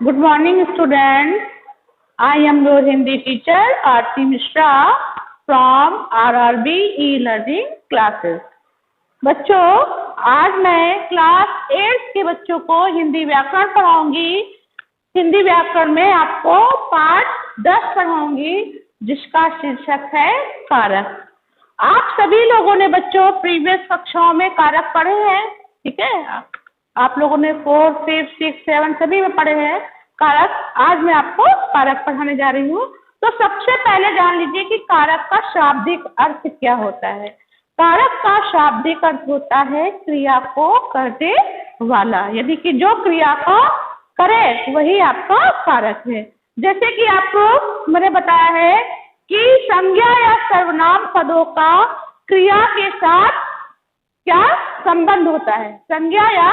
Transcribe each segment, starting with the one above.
Good morning, students. I am your Hindi teacher, Aarti Mishra from RRB e-learning classes. बच्चों, आज मैं class 8 के बच्चों को हिंदी व्याकरण पढ़ाऊंगी। हिंदी व्याकरण में आपको पाठ 10 पढ़ाऊंगी, जिसका शीर्षक है कारक। आप सभी लोगों ने बच्चों प्रीवियस कक्षाओं में कारक पढ़े हैं, ठीक है। आप लोगों ने 4, 5, 6, 7 सभी में पढ़े हैं कारक। आज मैं आपको कारक पढ़ाने जा रही हूँ। तो सबसे पहले जान लीजिए कि कारक का शाब्दिक अर्थ क्या होता है। कारक का शाब्दिक अर्थ होता है क्रिया को करने वाला, यानी कि जो क्रिया को करे वही आपका कारक है। जैसे कि आपको मैंने बताया है कि संज्ञा या सर्वनाम पदों का क्रिया के साथ क्या संबंध होता है। संज्ञा या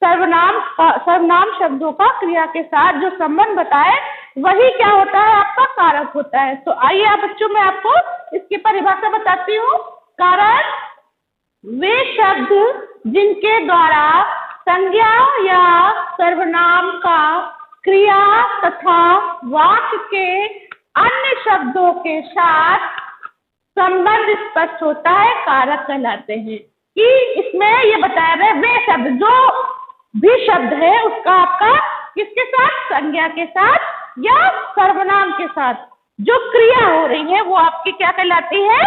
सर्वनाम शब्दों का क्रिया के साथ जो संबंध बताए वही क्या होता है, आपका कारक होता है। तो आइए आप बच्चों, मैं आपको इसकी परिभाषा बताती हूँ। कारक वे शब्द जिनके द्वारा संज्ञा या सर्वनाम का क्रिया तथा वाक्य के अन्य शब्दों के साथ संबंध स्पष्ट होता है, कारक कहलाते हैं। कि इसमें ये बताया गया वे शब्द, जो भी शब्द है उसका आपका किसके साथ, संज्ञा के साथ या सर्वनाम के साथ जो क्रिया हो रही है वो आपकी क्या कहलाती है,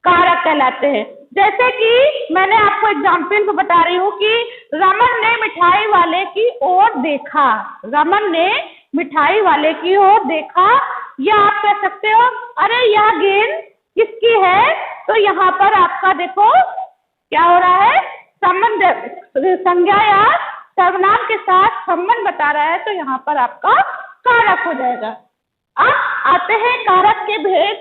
कारक कहलाते हैं। जैसे कि मैंने आपको एग्जाम्पल में बता रही हूँ कि रमन ने मिठाई वाले की ओर देखा। रमन ने मिठाई वाले की ओर देखा, या आप कह सकते हो अरे यह गेंद किसकी है। तो यहाँ पर आपका देखो क्या हो रहा है, संबंध, संज्ञा या सर्वनाम के साथ संबंध बता रहा है, तो यहाँ पर आपका कारक हो जाएगा। अब आते हैं कारक के भेद।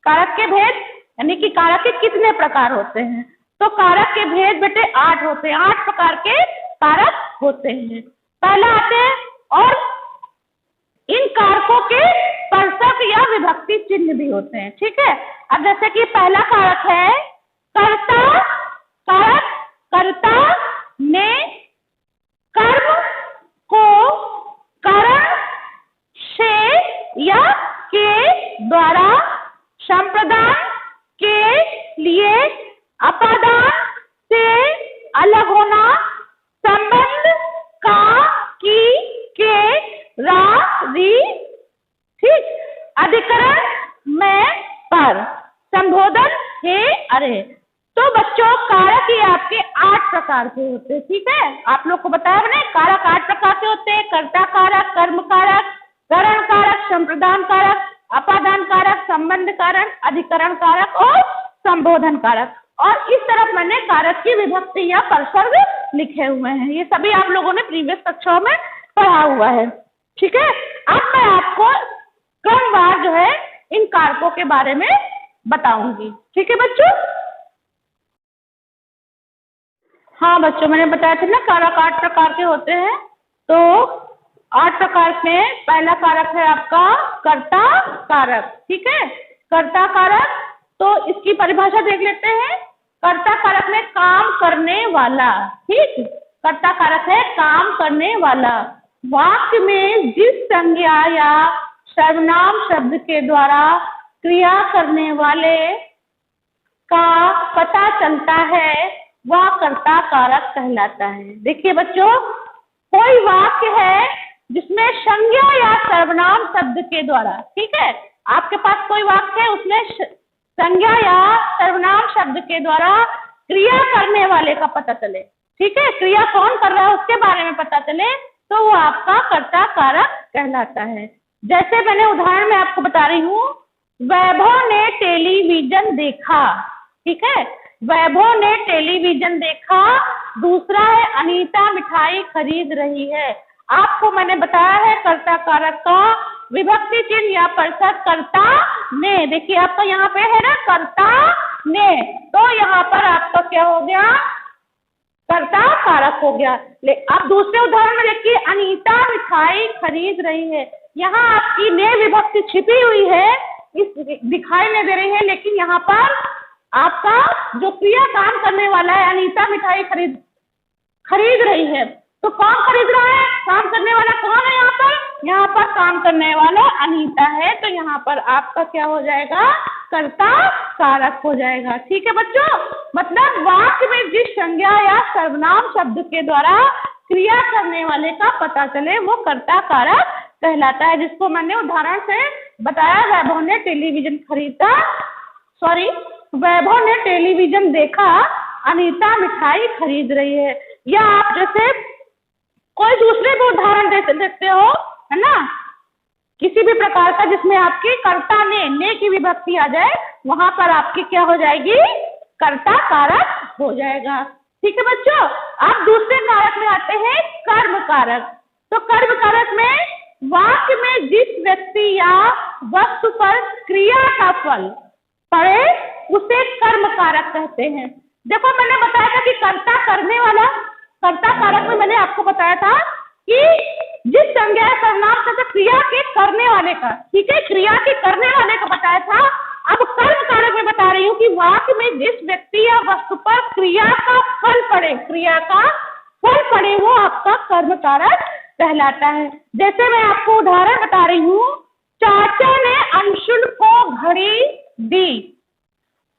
कारक के भेद यानी कि कारक के कितने प्रकार होते हैं। तो कारक के भेद बेटे 8 होते हैं। 8 प्रकार के कारक होते हैं। पहला आते हैं, और इन कारकों के स्पर्शक या विभक्ति चिन्ह भी होते हैं, ठीक है। अब जैसे कि पहला कारक है कर्ता। कारक कर्ता ने कर्म को करण से या के द्वारा संप्रदान के लिए अपादान से अलग होना, संबंध का की के रा री, ठीक, अधिकरण में पर, संबोधन हे अरे। तो बच्चों कारक ये आपके 8 प्रकार के होते हैं, ठीक है। आप लोग को बताया मैंने कारक 8 प्रकार के होते हैं। कर्ता कारक, कर्म कारक, करण कारक, संप्रदान कारक, अपादान कारक, संबंध कारक, अधिकरण कारक और संबोधन कारक। और इस तरफ मैंने कारक की विभक्ति या परसर्ग लिखे हुए हैं। ये सभी आप लोगों ने प्रीवियस कक्षाओं में पढ़ा हुआ है, ठीक है। अब मैं आपको क्रमवार जो है इन कारकों के बारे में बताऊंगी, ठीक है बच्चों। हाँ बच्चों, मैंने बताया था ना कारक 8 प्रकार के होते हैं। तो 8 प्रकार में पहला कारक है आपका कर्ता कारक, ठीक है। कर्ता कारक, तो इसकी परिभाषा देख लेते हैं। कर्ता कारक में काम करने वाला, ठीक। कर्ता कारक है काम करने वाला। वाक्य में जिस संज्ञा या सर्वनाम शब्द के द्वारा क्रिया करने वाले का पता चलता है वह कर्ता कारक कहलाता है। देखिए बच्चों, कोई वाक्य है जिसमें संज्ञा या सर्वनाम शब्द के द्वारा, ठीक है, आपके पास कोई वाक्य है उसमें संज्ञा या सर्वनाम शब्द के द्वारा क्रिया करने वाले का पता चले, ठीक है, क्रिया कौन कर रहा है उसके बारे में पता चले, तो वो आपका कर्ता कारक कहलाता है। जैसे मैंने उदाहरण में आपको बता रही हूँ, वैभव ने टेलीविजन देखा, ठीक है। वैभव ने टेलीविजन देखा। दूसरा है अनीता मिठाई खरीद रही है। आपको मैंने बताया है कर्ता कारक का विभक्ति चिन्ह या परसर्ग कर्ता ने। देखिए आपका यहाँ पे है ना कर्ता ने, तो यहाँ पर आपका क्या हो गया, कर्ता कारक हो गया। अब दूसरे उदाहरण में देखिए, अनीता मिठाई खरीद रही है। यहाँ आपकी ने विभक्ति छिपी हुई है, इस दिखाई नहीं दे रही है, लेकिन यहाँ पर आपका जो क्रिया काम करने वाला है अनीता मिठाई खरीद रही है, तो कौन खरीद रहा है? काम करने वाला कौन है यहाँ पर? यहाँ पर काम करने वाला अनीता है। तो यहाँ पर आपका क्या हो जाएगा? कर्ता कारक हो जाएगा। ठीक है बच्चों, मतलब वाक्य में जिस संज्ञा या सर्वनाम शब्द के द्वारा क्रिया करने वाले का पता चले वो कर्ता कारक कहलाता है, जिसको मैंने उदाहरण से बताया। वैभव ने टेलीविजन खरीदा, सॉरी, वैभव ने टेलीविजन देखा, अनीता मिठाई खरीद रही है। या आप जैसे कोई दूसरे भी उदाहरण दे सकते हो, है ना, किसी भी प्रकार का जिसमें आपकी कर्ता ने की विभक्ति आ जाए, वहां पर आपकी क्या हो जाएगी? कर्ता कारक हो जाएगा। ठीक है बच्चों, आप दूसरे कारक में आते हैं कर्म कारक। तो कर्म कारक में वाक्य में जिस व्यक्ति या वस्तु पर क्रिया का फल पड़े उसे कर्म कारक कहते हैं। देखो मैंने बताया था कि कर्ता करने वाला, कर्ता कारक में मैंने आपको बताया था कि जिस संज्ञा सर्वनाम शब्द क्रिया के करने वाले का, ठीक है, क्रिया के करने वाले का बताया था। अब कर्म कारक में बता रही हूँ कि वाक्य में जिस व्यक्ति या वस्तु पर क्रिया का फल पड़े, क्रिया का फल पड़े, वो आपका कर्म कारक कहलाता है। जैसे मैं आपको उदाहरण बता रही हूँ, चाचा ने अंशुल को घड़ी दी।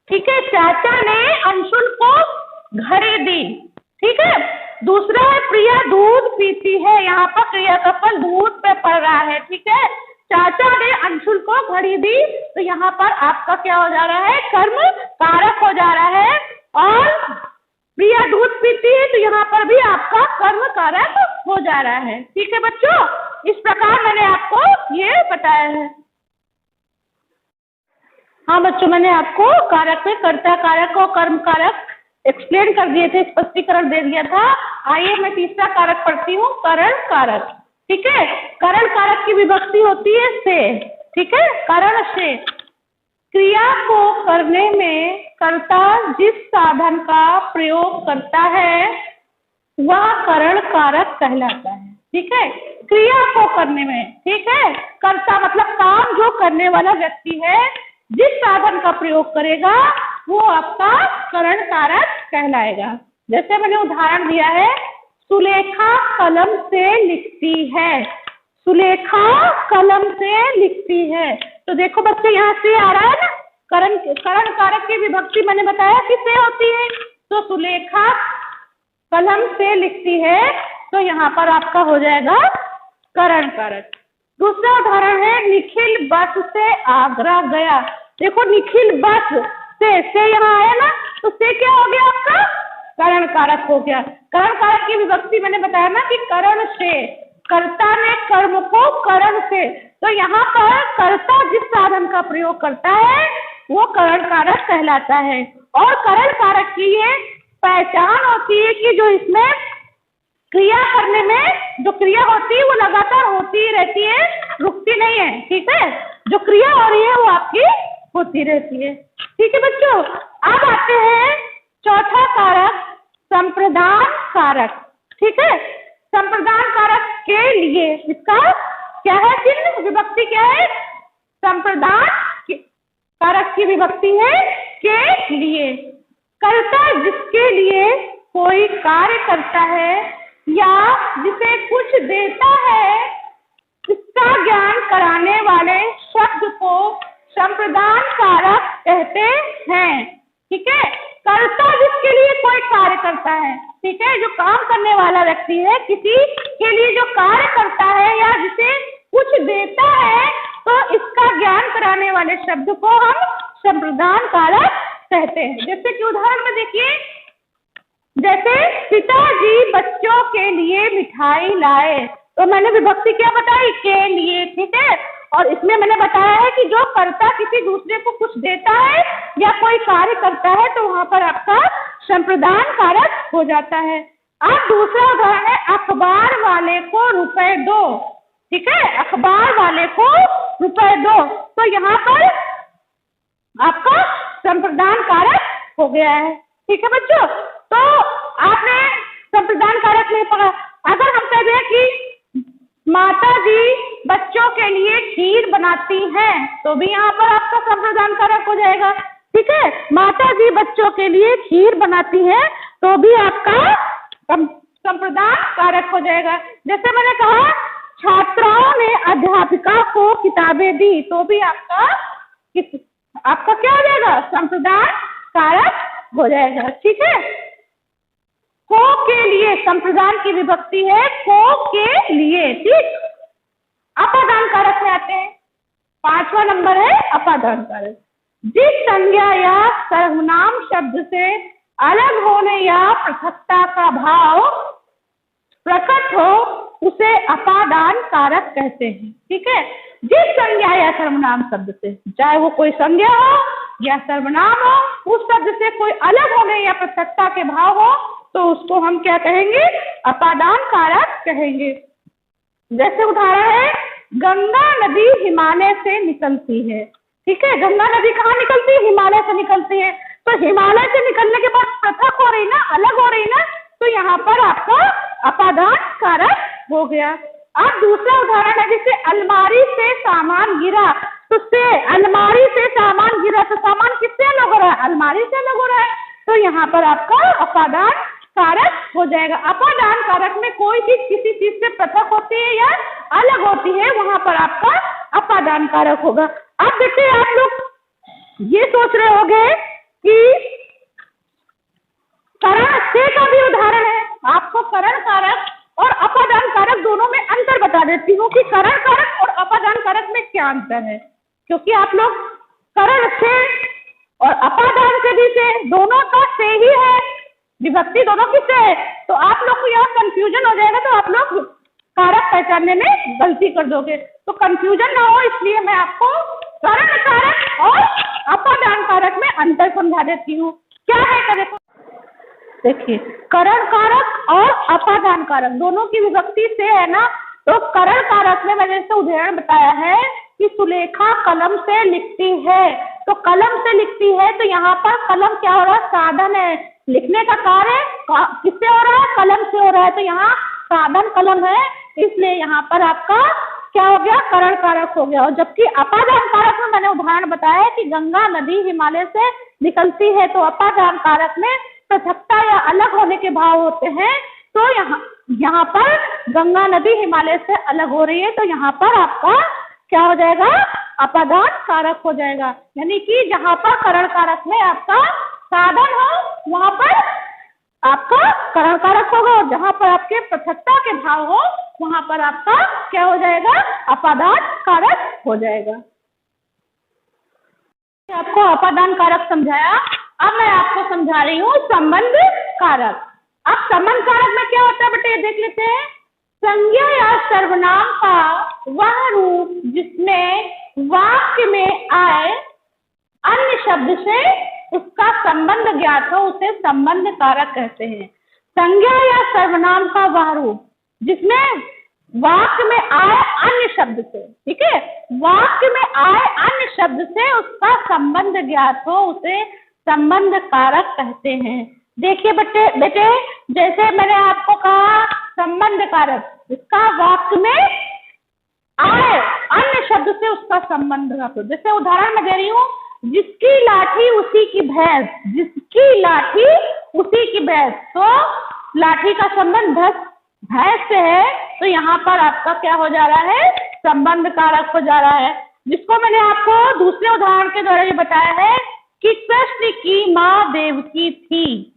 ठीक है, चाचा ने अंशुल को घड़ी दी। ठीक है, दूसरा है प्रिया दूध पीती है। यहाँ पर क्रिया का फल दूध पे पड़ रहा है। ठीक है, चाचा ने अंशुल को घड़ी दी, तो यहाँ पर आपका क्या हो जा रहा है? कर्म कारक हो जा रहा है। और प्रिया दूध पीती है, तो यहाँ पर भी आपका कर्म कारक हो जा रहा है। ठीक है बच्चों, इस प्रकार मैंने आपको ये बताया है। हाँ बच्चों, मैंने आपको कारक में कर्ता कारक और कर्म कारक एक्सप्लेन कर दिए थे, स्पष्टीकरण दे दिया था। आइए मैं तीसरा कारक पढ़ती हूँ, करण कारक। ठीक है, करण कारक की विभक्ति होती है से। ठीक है, करण से। क्रिया को करने में कर्ता जिस साधन का प्रयोग करता है वह करण कारक कहलाता है। ठीक है, क्रिया को करने में, ठीक है, कर्ता मतलब काम जो करने वाला व्यक्ति है, जिस साधन का प्रयोग करेगा वो आपका करण कारक कहलाएगा। जैसे मैंने उदाहरण दिया है, सुलेखा कलम से लिखती है। सुलेखा कलम से लिखती है। तो देखो बच्चे यहाँ से आ रहा है ना, करण कारक की विभक्ति मैंने बताया किससे होती है। तो सुलेखा कलम से लिखती है, तो यहाँ पर आपका हो जाएगा करण कारक। दूसरा उदाहरण है, निखिल बस से आगरा गया। देखो निखिल बस से यहाँ आया ना, तो से क्या हो गया आपका? करण कारक हो गया। करण कारक की विभक्ति मैंने बताया ना कि करण से, कर्ता ने कर्म को करण से, तो यहाँ पर कर्ता जिस साधन का प्रयोग करता है वो करण कारक कहलाता है। और करण कारक की ये पहचान होती है कि जो इसमें क्रिया करने में जो क्रिया होती है वो लगातार होती ही रहती है, रुकती नहीं है। ठीक है, जो क्रिया हो रही है वो आपकी होती रहती है। ठीक है बच्चों, अब आते हैं चौथा कारक, संप्रदान कारक। ठीक है, संप्रदान कारक के लिए इसका क्या है चिन्ह, विभक्ति क्या है? संप्रदान कारक की विभक्ति है के लिए। कर्ता जिसके लिए कोई कार्य करता है या जिसे कुछ देता है, इसका ज्ञान कराने वाले शब्द को संप्रदान कारक कहते हैं। ठीक है, कर्ता जिसके लिए कोई कार्य करता है, ठीक है, जो काम करने वाला व्यक्ति है, किसी के लिए जो कार्य करता है या जिसे कुछ देता है, तो इसका ज्ञान कराने वाले शब्द को हम संप्रदान कारक कहते हैं। जैसे कि उदाहरण में देखिए, जैसे पिताजी बच्चों के लिए मिठाई लाए, तो मैंने विभक्ति क्या बताई? के लिए। ठीक है, और इसमें मैंने बताया है कि जो कर्ता किसी दूसरे को कुछ देता है या कोई कार्य करता है, तो वहां पर आपका संप्रदान कारक हो जाता है। अब दूसरा उदाहरण है, अखबार वाले को रुपए दो। ठीक है, अखबार वाले को रुपए दो, तो यहाँ पर आपका संप्रदान कारक हो गया है। ठीक है बच्चों, तो आपने संप्रदान कारक नहीं पढ़ा। अगर हम कह दें कि माता जी बच्चों के लिए खीर बनाती हैं, तो भी यहाँ पर आपका संप्रदान कारक हो जाएगा। ठीक है, माता जी बच्चों के लिए खीर बनाती हैं, तो भी आपका संप्रदान कारक हो जाएगा। जैसे मैंने कहा छात्राओं ने अध्यापिका को किताबें दी, तो भी आपका क्या हो जाएगा, संप्रदान कारक हो जाएगा। ठीक है, को के लिए संप्रदान की विभक्ति है, को के लिए। ठीक, अपादान कारक में आते हैं। 5वां नंबर है अपादान कारक। जिस संज्ञा या सर्वनाम शब्द से अलग होने या पृथकता का भाव प्रकट हो उसे अपादान कारक कहते हैं। ठीक है, जिस संज्ञा या सर्वनाम शब्द से, चाहे वो कोई संज्ञा हो या सर्वनाम हो, उस शब्द से कोई अलग होने या पृथकता के भाव हो तो उसको हम क्या कहेंगे, अपादान कारक कहेंगे। जैसे उदाहरण है, गंगा नदी हिमालय से निकलती है। ठीक है, गंगा नदी कहाँ निकलती है, हिमालय से निकलती है। तो हिमालय से निकलने के बाद पृथक हो रही ना, अलग हो रही ना, तो यहाँ पर आपका अपादान कारक हो गया। अब दूसरा उदाहरण है, जैसे अलमारी से सामान गिरा, तो से अलमारी से सामान गिरा, तो सामान किससे अलग हो रहा है, अलमारी से अलग हो रहा है, तो यहाँ पर आपका अपादान कारक हो जाएगा। अपादान कारक में कोई चीज किसी चीज से पृथक होती है या अलग होती है, वहां पर आपका अपादान कारक होगा। अब देखिए, आप लोग ये सोच रहे होंगे कि करण से का भी उदाहरण है। आपको करण कारक और अपादान कारक दोनों में अंतर बता देती हूँ कि करण कारक और अपादान कारक में क्या अंतर है, क्योंकि आप लोग करण से और अपादान से भी से, दोनों तो से ही है, विभक्ति दोनों किससे है, तो आप लोग को यहाँ कंफ्यूजन हो जाएगा, तो आप लोग कारक पहचानने में गलती कर दोगे। तो कंफ्यूजन ना हो इसलिए मैं आपको करण कारक और अपादान कारक में अंतर समझा देती हूँ। क्या है का देखिए, करण कारक और अपादान कारक दोनों की विभक्ति से है ना, तो करण कारक में मैंने जैसे उदाहरण बताया है कि सुलेखा कलम से लिखती है, तो कलम से लिखती है, तो यहाँ पर कलम क्या हो रहा है, साधन है, लिखने का कार्य किससे हो रहा है, कलम से हो रहा है, तो यहाँ साधन कलम है, इसलिए यहाँ पर आपका क्या हो गया, करण कारक हो गया। और जबकि अपादान कारक में मैंने उदाहरण बताया कि गंगा नदी हिमालय से निकलती है, तो अपादान कारक में पृथकता या अलग होने के भाव होते हैं, तो यहाँ पर गंगा नदी हिमालय से अलग हो रही है, तो यहाँ पर आपका क्या हो जाएगा, अपादान कारक हो जाएगा। यानी कि जहाँ पर करण कारक में आपका साधन हो वहां पर आपका करण कारक होगा, और जहां पर आपके पृथकता के भाव हो वहां पर आपका क्या हो जाएगा, अपादान कारक हो जाएगा। आपको अपादान कारक समझाया, अब मैं आपको समझा रही हूँ संबंध कारक। अब संबंध कारक में क्या होता है बेटे, देख लेते हैं। संज्ञा या सर्वनाम का वह रूप जिसमें वाक्य में आए अन्य शब्द से उसका संबंध ज्ञात हो उसे संबंध कारक कहते हैं। संज्ञा या सर्वनाम का वह रूप जिसमें वाक्य में आए अन्य शब्द से, ठीक है, वाक्य में आए अन्य शब्द से उसका संबंध ज्ञात हो उसे संबंध कारक कहते हैं। देखिए बेटे जैसे मैंने आपको कहा संबंध कारक, इसका वाक्य में आए अन्य शब्द से उसका संबंध ज्ञात हो। जैसे उदाहरण मैं दे रही हूँ, जिसकी लाठी उसी की भैंस, जिसकी लाठी उसी की भैंस, तो लाठी का संबंध भैंस से है, तो यहाँ पर आपका क्या हो जा रहा है, संबंध कारक हो जा रहा है। जिसको मैंने आपको दूसरे उदाहरण के द्वारा ये बताया है कि कृष्ण की माँ देवकी थी,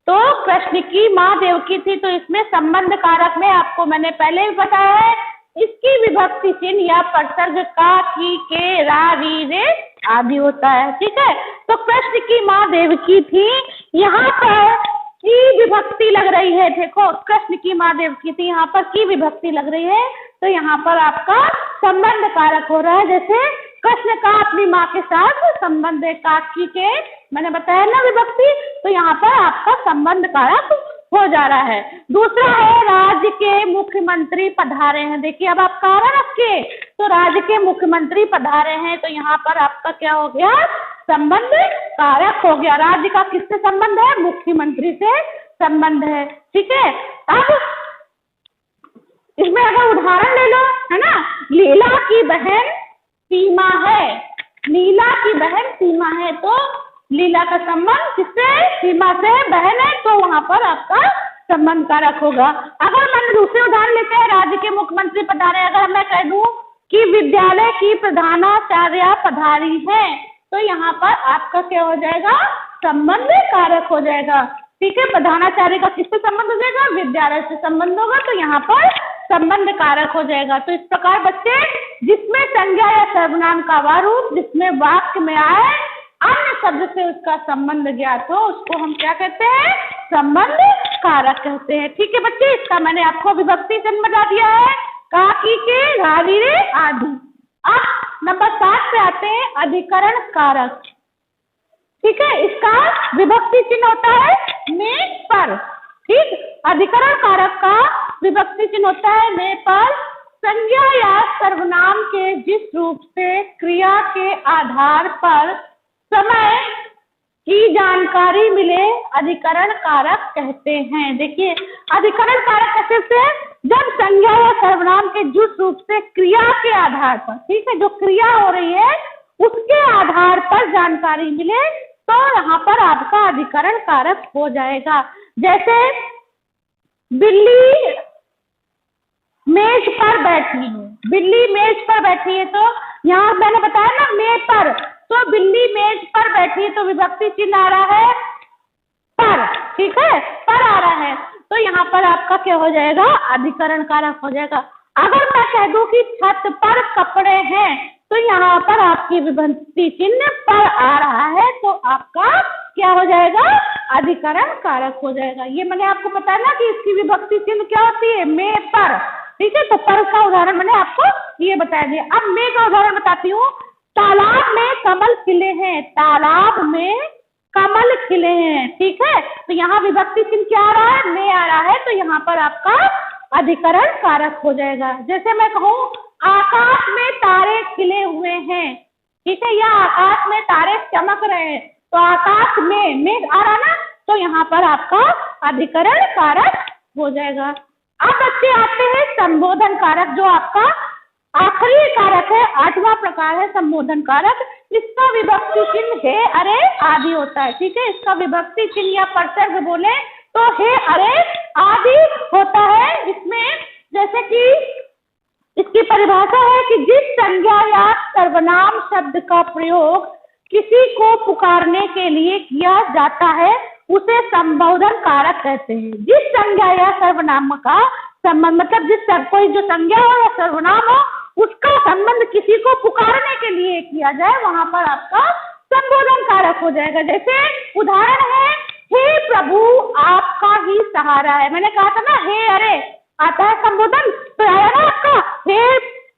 तो कृष्ण की माँ देवकी थी, तो इसमें संबंध कारक में आपको मैंने पहले भी बताया है, इसकी विभक्ति चिन्ह या प्रसर्ग का, की, के, रा, री, रे आदि होता है। ठीक है, तो कृष्ण की माँ देवकी थी, यहाँ पर की विभक्ति लग रही है। देखो कृष्ण की माँ देवकी थी, यहाँ पर की विभक्ति लग रही है, तो यहाँ पर आपका संबंध कारक हो रहा है। जैसे कृष्ण का अपनी माँ के साथ संबंध है, काकी के मैंने बताया ना विभक्ति, तो यहाँ पर आपका संबंध कारक हो जा रहा है। दूसरा है राज्य के मुख्यमंत्री पधारे हैं। देखिए अब आप कारण रखिए, तो राज्य के मुख्यमंत्री पधारे हैं, तो यहाँ पर आपका क्या हो गया, संबंध कारक हो गया। राज्य का किससे संबंध है, मुख्यमंत्री से संबंध है। ठीक है, अब इसमें अगर उदाहरण ले लो, है ना, लीला की बहन सीमा है, लीला की बहन सीमा है, तो लीला का संबंध किससे, सीमा से, बहन है, तो वहां पर आपका संबंध कारक होगा। अगर हम दूसरे उदाहरण लेते हैं, राज्य के मुख्यमंत्री पधारे, अगर मैं कह दूं कि विद्यालय की प्रधानाचार्य पधारी है, तो यहाँ पर आपका क्या हो जाएगा, संबंध कारक हो जाएगा। ठीक है, प्रधानाचार्य का किससे संबंध हो जाएगा, विद्यालय से संबंध होगा, तो यहाँ पर संबंध कारक हो जाएगा। तो इस प्रकार बच्चे, जिसमें संज्ञा या सर्वनाम का वह रूप जिसमें वाक्य में आए अन्य शब्द से उसका संबंध ज्ञात हो, उसको हम क्या कहते हैं, संबंध कारक कहते हैं। ठीक है बच्चे, इसका मैंने आपको विभक्ति चिन्ह बता दिया है, का, की, के, रारी, रे आदि। अब नंबर 7 पे आते हैं अधिकरण कारक। ठीक है, इसका विभक्ति चिन्ह होता है में, पर। ठीक, अधिकरण कारक का विभक्ति चिन्ह होता है में, पर। संज्ञा या सर्वनाम के जिस रूप से क्रिया के आधार पर समय की जानकारी मिले अधिकरण कारक कहते हैं। देखिए, अधिकरण कारक कैसे से, जब संज्ञा या सर्वनाम के जिस रूप से क्रिया के आधार पर, ठीक है, जो क्रिया हो रही है उसके आधार पर जानकारी मिले, तो यहाँ पर आपका अधिकरण कारक हो जाएगा। जैसे बिल्ली मेज पर बैठी है, बिल्ली मेज पर बैठी है, तो यहाँ मैंने बताया ना में, पर, तो बिल्ली मेज पर बैठी है, तो विभक्ति चिन्ह आ रहा है पर। ठीक है, पर आ रहा है, तो यहाँ पर आपका क्या हो जाएगा, अधिकरण कारक हो जाएगा। अगर मैं कह दूं कि छत पर कपड़े हैं, तो यहाँ पर आपकी विभक्ति चिन्ह पर आ रहा है, तो आपका क्या हो जाएगा, अधिकरण कारक हो जाएगा। ये मैंने आपको बताया ना कि इसकी विभक्ति चिन्ह क्या होती है, में, पर। ठीक है, तो पर का उदाहरण मैंने आपको ये बता दिया। अब में का उदाहरण बताती हूँ। तालाब में कमल खिले हैं, तालाब में कमल खिले हैं। ठीक है, तो यहाँ विभक्ति चिन्ह क्या आ रहा है, में आ रहा है, तो यहाँ पर आपका अधिकरण कारक हो जाएगा। जैसे मैं कहूँ आकाश में तारे खिले हुए हैं, ठीक है, या आकाश में तारे चमक रहे हैं, तो आकाश में आ रहा ना, तो यहाँ पर आपका अधिकरण कारक हो जाएगा। अब बच्चे आते हैं संबोधन कारक, जो आपका आखिरी कारक है, 8वां प्रकार है संबोधन कारक। इसका विभक्ति चिन्ह है, अरे, आदि होता है। ठीक है, इसका विभक्ति चिन्ह या प्रसर्ग बोले तो है, अरे, आदि होता है। इसमें जैसे कि इसकी परिभाषा है कि जिस संज्ञा या सर्वनाम शब्द का प्रयोग किसी को पुकारने के लिए किया जाता है उसे संबोधन कारक कहते हैं। जिस संज्ञा या सर्वनाम का संबंध, मतलब जिस कोई जो संज्ञा हो या सर्वनाम हो उसका संबंध किसी को पुकारने के लिए किया जाए, वहां पर आपका संबोधन कारक हो जाएगा। जैसे उदाहरण है, हे प्रभु आपका ही सहारा है। मैंने कहा था ना, हे, अरे आता है संबोधन, तो आया ना आपका हे,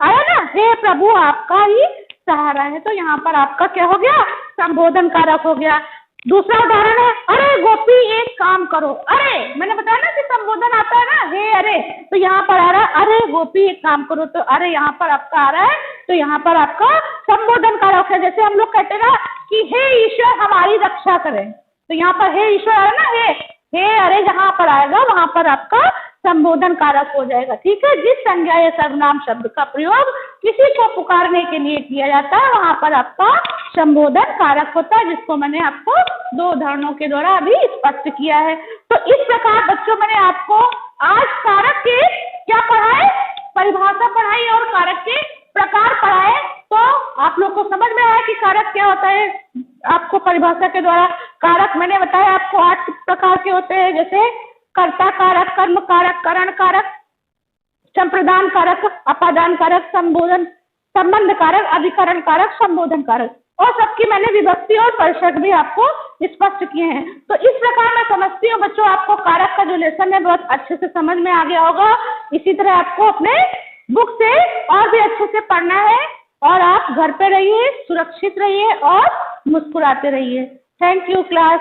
आया ना, हे प्रभु आपका ही सहारा है, तो यहाँ पर आपका क्या हो गया, संबोधन कारक हो गया। दूसरा उदाहरण है, अरे गोपी एक काम करो। अरे, मैंने बताया ना कि संबोधन आता है ना, हे, अरे, तो यहाँ पर आ रहा है, अरे गोपी एक काम करो, तो अरे यहाँ पर आपका आ रहा है, तो यहाँ पर आपका संबोधन कारक है। जैसे हम लोग कहते हैं ना कि हे ईश्वर हमारी रक्षा करें, तो यहाँ पर हे ईश्वर आ रहा है ना, हे, अरे जहाँ पर आएगा वहां पर आपका संबोधन कारक हो जाएगा। ठीक है, जिस संज्ञा या सर्वनाम शब्द का प्रयोग किसी को पुकारने के लिए किया जाता है वहां पर आपका संबोधन कारक होता है, जिसको मैंने आपको 2 उदाहरणों के द्वारा अभी स्पष्ट किया है। तो इस प्रकार बच्चों मैंने आपको आज कारक के क्या पढ़ाए, परिभाषा पढ़ाई और कारक के प्रकार पढ़ाए। तो आप लोग को समझ में आया कि कारक क्या होता है। आपको परिभाषा के द्वारा कारक मैंने बताया आपको 8 प्रकार के होते हैं, जैसे कर्ता कारक, कर्म कारक, करण कारक, संप्रदान कारक, अपादान कारक, संबोधन संबंध कारक, अधिकरण कारक, संबोधन कारक, और सबकी मैंने विभक्ति और परिसर्ग भी आपको स्पष्ट किए हैं। तो इस प्रकार मैं समझती हूँ बच्चों आपको कारक का जो लेसन है बहुत अच्छे से समझ में आ गया होगा। इसी तरह आपको अपने बुक से और भी अच्छे से पढ़ना है, और आप घर पे रहिए, सुरक्षित रहिए और मुस्कुराते रहिए। Thank you class.